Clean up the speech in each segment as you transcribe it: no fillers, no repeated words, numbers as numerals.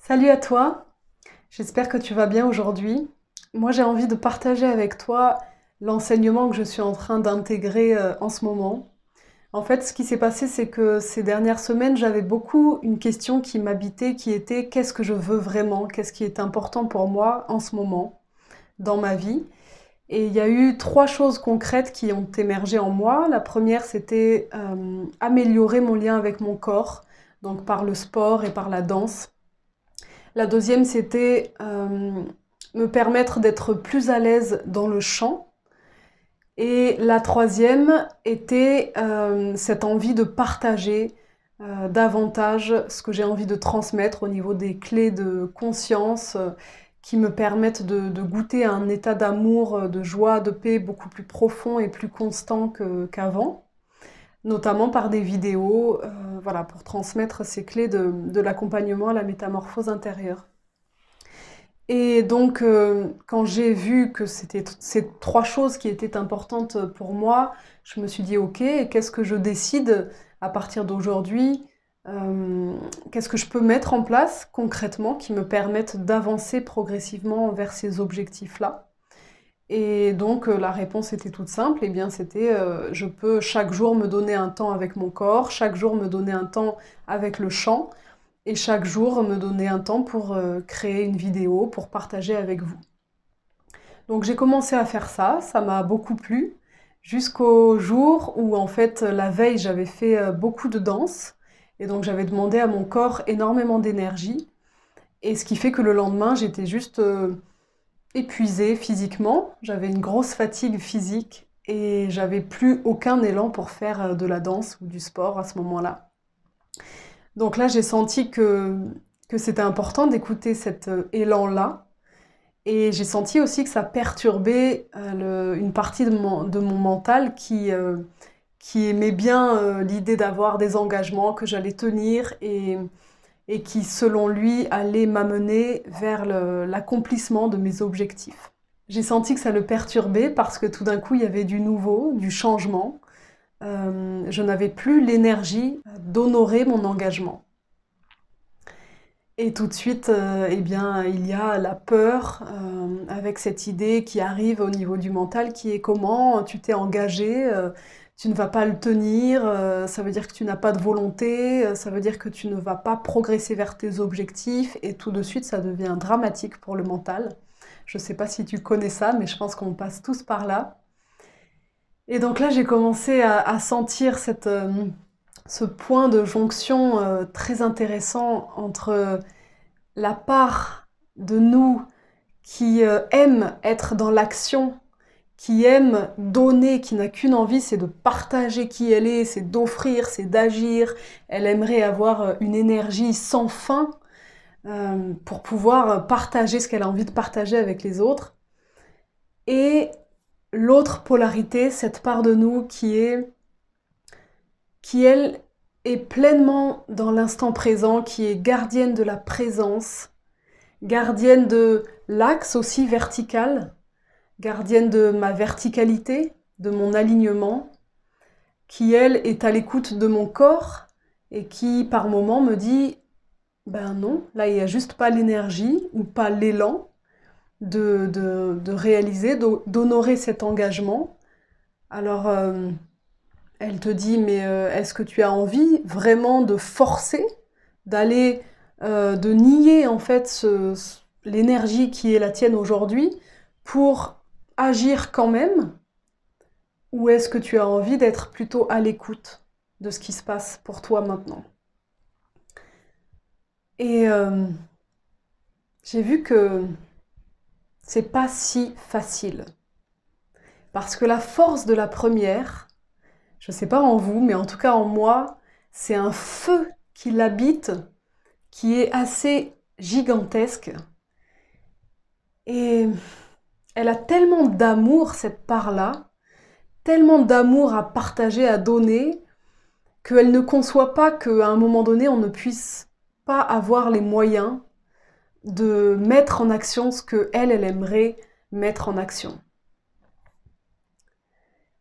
Salut à toi, j'espère que tu vas bien aujourd'hui. Moi j'ai envie de partager avec toi l'enseignement que je suis en train d'intégrer en ce moment. En fait, ce qui s'est passé, c'est que ces dernières semaines, j'avais beaucoup une question qui m'habitait, qui était qu'est-ce que je veux vraiment, qu'est-ce qui est important pour moi en ce moment, dans ma vie. Et il y a eu trois choses concrètes qui ont émergé en moi. La première, c'était améliorer mon lien avec mon corps, donc par le sport et par la danse. La deuxième, c'était me permettre d'être plus à l'aise dans le chant. Et la troisième était cette envie de partager davantage ce que j'ai envie de transmettre au niveau des clés de conscience qui me permettent de goûter à un état d'amour, de joie, de paix beaucoup plus profond et plus constant qu'avant, notamment par des vidéos, voilà, pour transmettre ces clés de l'accompagnement à la métamorphose intérieure. Et donc, quand j'ai vu que c'était ces trois choses qui étaient importantes pour moi, je me suis dit, OK, et qu'est-ce que je décide à partir d'aujourd'hui? Qu'est-ce que je peux mettre en place concrètement qui me permette d'avancer progressivement vers ces objectifs-là? Et donc, la réponse était toute simple, et bien c'était, je peux chaque jour me donner un temps avec mon corps, chaque jour me donner un temps avec le chant, et chaque jour me donner un temps pour créer une vidéo, pour partager avec vous. Donc j'ai commencé à faire ça, ça m'a beaucoup plu, jusqu'au jour où en fait la veille j'avais fait beaucoup de danse, et donc j'avais demandé à mon corps énormément d'énergie, et ce qui fait que le lendemain j'étais juste épuisée physiquement, j'avais une grosse fatigue physique, et j'avais plus aucun élan pour faire de la danse ou du sport à ce moment-là. Donc là, j'ai senti que c'était important d'écouter cet élan-là. Et j'ai senti aussi que ça perturbait une partie de mon mental qui aimait bien l'idée d'avoir des engagements que j'allais tenir et qui, selon lui, allait m'amener vers l'accomplissement de mes objectifs. J'ai senti que ça le perturbait parce que tout d'un coup, il y avait du nouveau, du changement. Je n'avais plus l'énergie d'honorer mon engagement. Et tout de suite, eh bien, il y a la peur avec cette idée qui arrive au niveau du mental qui est comment tu t'es engagé, tu ne vas pas le tenir, ça veut dire que tu n'as pas de volonté, ça veut dire que tu ne vas pas progresser vers tes objectifs et tout de suite ça devient dramatique pour le mental. Je ne sais pas si tu connais ça, mais je pense qu'on passe tous par là. Et donc là, j'ai commencé à sentir ce point de jonction très intéressant entre la part de nous qui aime être dans l'action, qui aime donner, qui n'a qu'une envie, c'est de partager qui elle est, c'est d'offrir, c'est d'agir. Elle aimerait avoir une énergie sans fin pour pouvoir partager ce qu'elle a envie de partager avec les autres. Et l'autre polarité, cette part de nous qui elle est pleinement dans l'instant présent, qui est gardienne de la présence, gardienne de l'axe aussi vertical, gardienne de ma verticalité, de mon alignement, qui elle est à l'écoute de mon corps et qui par moments me dit ben non, là il n'y a juste pas l'énergie ou pas l'élan de réaliser, d'honorer cet engagement. Alors elle te dit mais est-ce que tu as envie vraiment de forcer, d'aller, de nier en fait l'énergie qui est la tienne aujourd'hui pour agir quand même? Ou est-ce que tu as envie d'être plutôt à l'écoute de ce qui se passe pour toi maintenant? Et j'ai vu que c'est pas si facile. Parce que la force de la première, je sais pas en vous, mais en tout cas en moi, c'est un feu qui l'habite, qui est assez gigantesque. Et elle a tellement d'amour, cette part-là, tellement d'amour à partager, à donner, qu'elle ne conçoit pas qu'à un moment donné, on ne puisse pas avoir les moyens de mettre en action ce que elle aimerait mettre en action.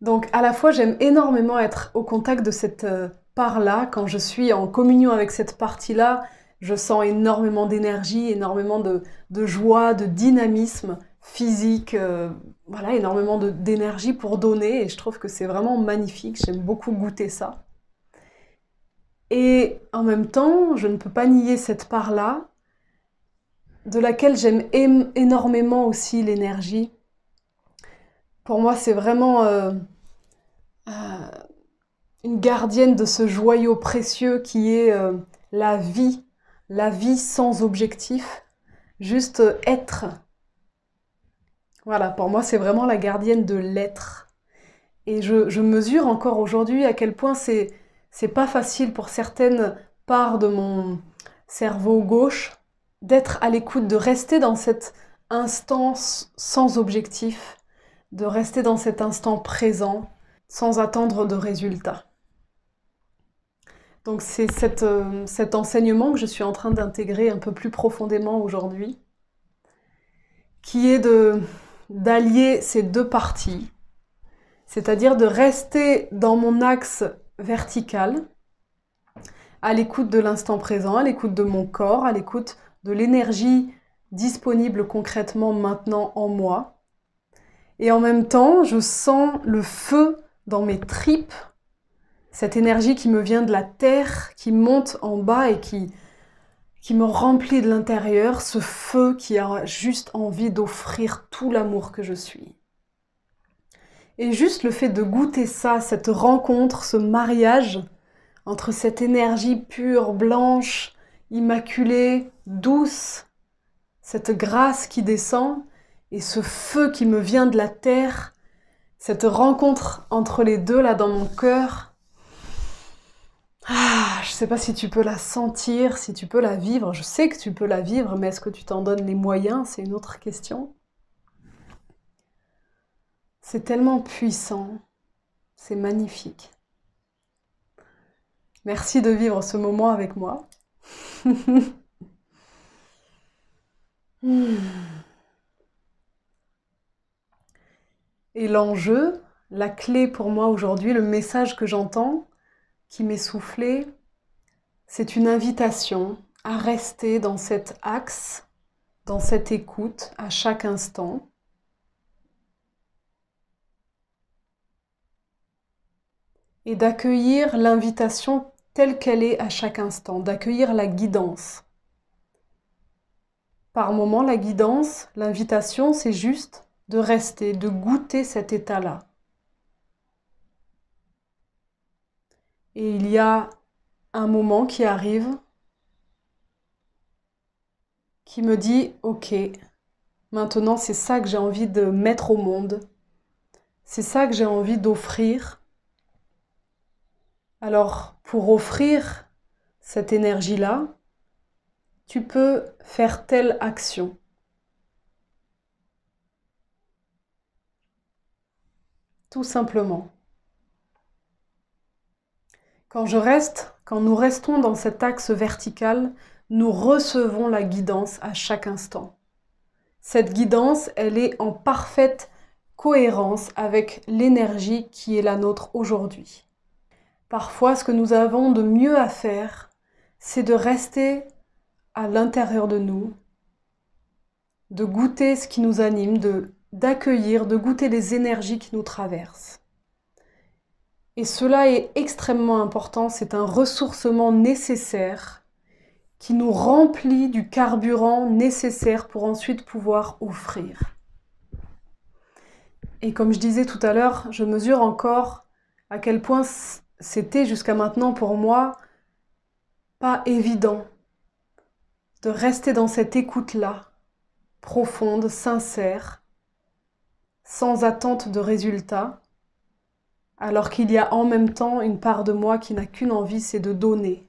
Donc à la fois, j'aime énormément être au contact de cette part-là, quand je suis en communion avec cette partie-là, je sens énormément d'énergie, énormément de joie, de dynamisme physique, voilà, énormément d'énergie pour donner et je trouve que c'est vraiment magnifique, j'aime beaucoup goûter ça. Et en même temps, je ne peux pas nier cette part-là, de laquelle j'aime énormément aussi l'énergie. Pour moi, c'est vraiment euh, une gardienne de ce joyau précieux qui est la vie sans objectif, juste être. Voilà, pour moi, c'est vraiment la gardienne de l'être. Et je mesure encore aujourd'hui à quel point c'est pas facile pour certaines parts de mon cerveau gauche d'être à l'écoute, de rester dans cet instant sans objectif, de rester dans cet instant présent sans attendre de résultats. Donc c'est cet enseignement que je suis en train d'intégrer un peu plus profondément aujourd'hui, qui est d'allier ces deux parties, c'est-à-dire de rester dans mon axe vertical, à l'écoute de l'instant présent, à l'écoute de mon corps, à l'écoute de l'énergie disponible concrètement maintenant en moi. Et en même temps, je sens le feu dans mes tripes, cette énergie qui me vient de la terre, qui monte en bas et qui me remplit de l'intérieur, ce feu qui a juste envie d'offrir tout l'amour que je suis. Et juste le fait de goûter ça, cette rencontre, ce mariage entre cette énergie pure, blanche, immaculée, douce, cette grâce qui descend, et ce feu qui me vient de la terre, cette rencontre entre les deux là dans mon cœur, je sais pas si tu peux la sentir, si tu peux la vivre. Je sais que tu peux la vivre, mais est-ce que tu t'en donnes les moyens? C'est une autre question. C'est tellement puissant, c'est magnifique. Merci de vivre ce moment avec moi. Et l'enjeu, la clé pour moi aujourd'hui, le message que j'entends, qui m'est soufflé, c'est une invitation à rester dans cet axe, dans cette écoute à chaque instant. Et d'accueillir l'invitation telle qu'elle est à chaque instant, d'accueillir la guidance. Par moment, la guidance, l'invitation, c'est juste de rester, de goûter cet état-là. Et il y a un moment qui arrive qui me dit « Ok, maintenant c'est ça que j'ai envie de mettre au monde, c'est ça que j'ai envie d'offrir. » Alors, pour offrir cette énergie-là, tu peux faire telle action. Tout simplement. Quand nous restons dans cet axe vertical, nous recevons la guidance à chaque instant. Cette guidance, elle est en parfaite cohérence avec l'énergie qui est la nôtre aujourd'hui. Parfois, ce que nous avons de mieux à faire, c'est de rester à l'intérieur de nous, de goûter ce qui nous anime, d'accueillir, de goûter les énergies qui nous traversent. Et cela est extrêmement important, c'est un ressourcement nécessaire qui nous remplit du carburant nécessaire pour ensuite pouvoir offrir. Et comme je disais tout à l'heure, je mesure encore à quel point c'était jusqu'à maintenant pour moi pas évident de rester dans cette écoute-là, profonde, sincère, sans attente de résultat, alors qu'il y a en même temps une part de moi qui n'a qu'une envie, c'est de donner.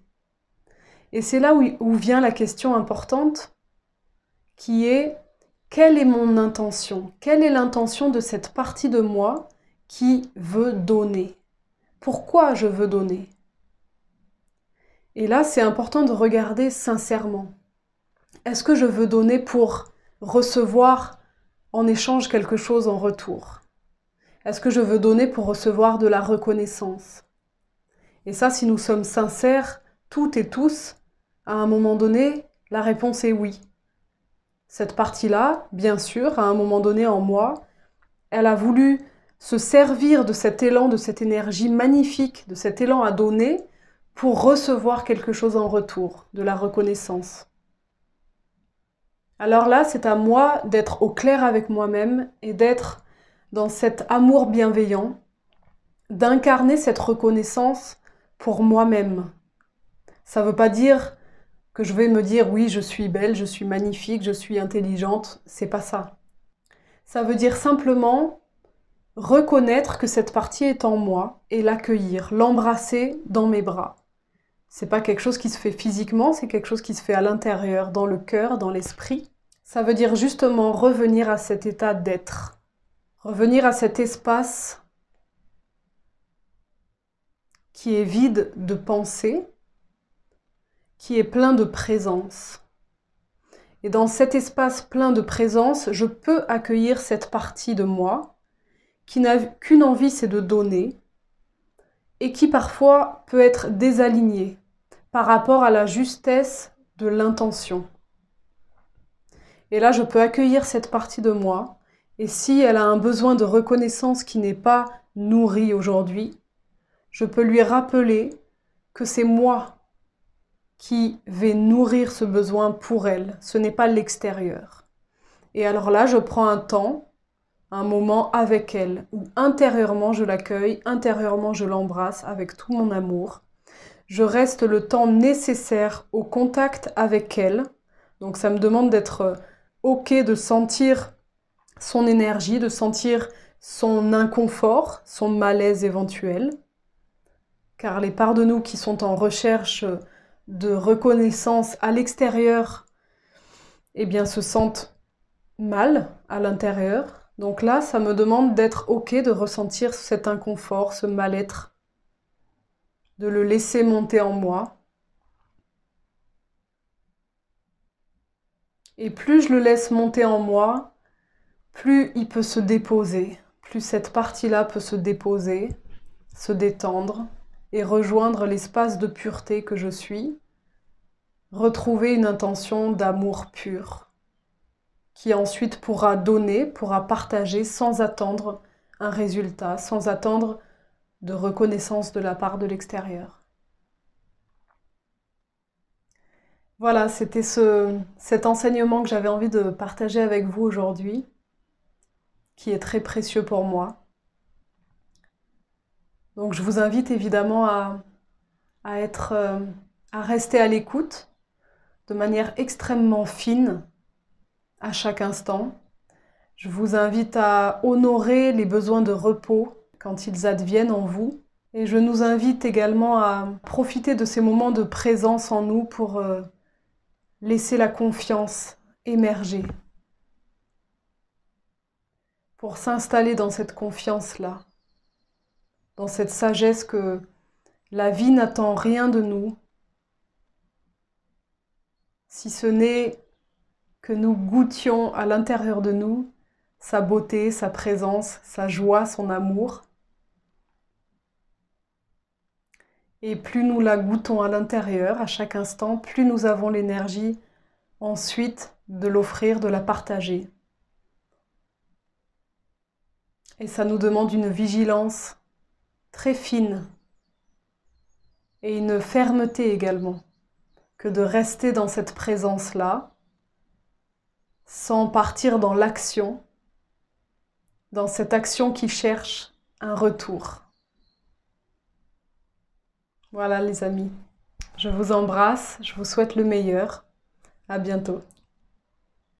Et c'est là où vient la question importante, qui est quelle est mon intention? Quelle est l'intention de cette partie de moi qui veut donner? Pourquoi je veux donner? Et là, c'est important de regarder sincèrement. Est-ce que je veux donner pour recevoir en échange quelque chose en retour? Est-ce que je veux donner pour recevoir de la reconnaissance? Et ça, si nous sommes sincères, toutes et tous, À un moment donné, la réponse est oui. Cette partie-là, bien sûr, à un moment donné en moi, elle a voulu se servir de cet élan, de cette énergie magnifique, de cet élan à donner, pour recevoir quelque chose en retour, de la reconnaissance. Alors là, c'est à moi d'être au clair avec moi-même et d'être dans cet amour bienveillant, d'incarner cette reconnaissance pour moi-même. Ça ne veut pas dire que je vais me dire oui, je suis belle, je suis magnifique, je suis intelligente, c'est pas ça. Ça veut dire simplement reconnaître que cette partie est en moi et l'accueillir, l'embrasser dans mes bras. C'est pas quelque chose qui se fait physiquement, c'est quelque chose qui se fait à l'intérieur, dans le cœur, dans l'esprit. Ça veut dire justement revenir à cet état d'être, revenir à cet espace qui est vide de pensée, qui est plein de présence. Et dans cet espace plein de présence, je peux accueillir cette partie de moi qui n'a qu'une envie, c'est de donner, et qui parfois peut être désalignée par rapport à la justesse de l'intention. Et là, je peux accueillir cette partie de moi, et si elle a un besoin de reconnaissance qui n'est pas nourri aujourd'hui, je peux lui rappeler que c'est moi qui vais nourrir ce besoin pour elle, ce n'est pas l'extérieur. Et alors là, je prends un temps, un moment avec elle, où intérieurement je l'accueille, intérieurement je l'embrasse avec tout mon amour. Je reste le temps nécessaire au contact avec elle, donc ça me demande d'être OK, de sentir son énergie, de sentir son inconfort, son malaise éventuel, car les parts de nous qui sont en recherche de reconnaissance à l'extérieur, eh bien, se sentent mal à l'intérieur. Donc là, ça me demande d'être OK, de ressentir cet inconfort, ce mal-être, de le laisser monter en moi. Et plus je le laisse monter en moi, plus il peut se déposer, plus cette partie-là peut se déposer, se détendre et rejoindre l'espace de pureté que je suis, retrouver une intention d'amour pur, qui ensuite pourra donner, pourra partager sans attendre un résultat, sans attendre de reconnaissance de la part de l'extérieur. Voilà, c'était cet enseignement que j'avais envie de partager avec vous aujourd'hui, qui est très précieux pour moi. Donc je vous invite évidemment à rester à l'écoute de manière extrêmement fine à chaque instant. Je vous invite à honorer les besoins de repos quand ils adviennent en vous. Et je nous invite également à profiter de ces moments de présence en nous pour laisser la confiance émerger, pour s'installer dans cette confiance-là, dans cette sagesse que la vie n'attend rien de nous, si ce n'est que nous goûtions à l'intérieur de nous sa beauté, sa présence, sa joie, son amour. Et plus nous la goûtons à l'intérieur, à chaque instant, plus nous avons l'énergie ensuite de l'offrir, de la partager. Et ça nous demande une vigilance très fine et une fermeté également, que de rester dans cette présence-là, sans partir dans l'action, dans cette action qui cherche un retour. Voilà les amis, je vous embrasse, je vous souhaite le meilleur. À bientôt.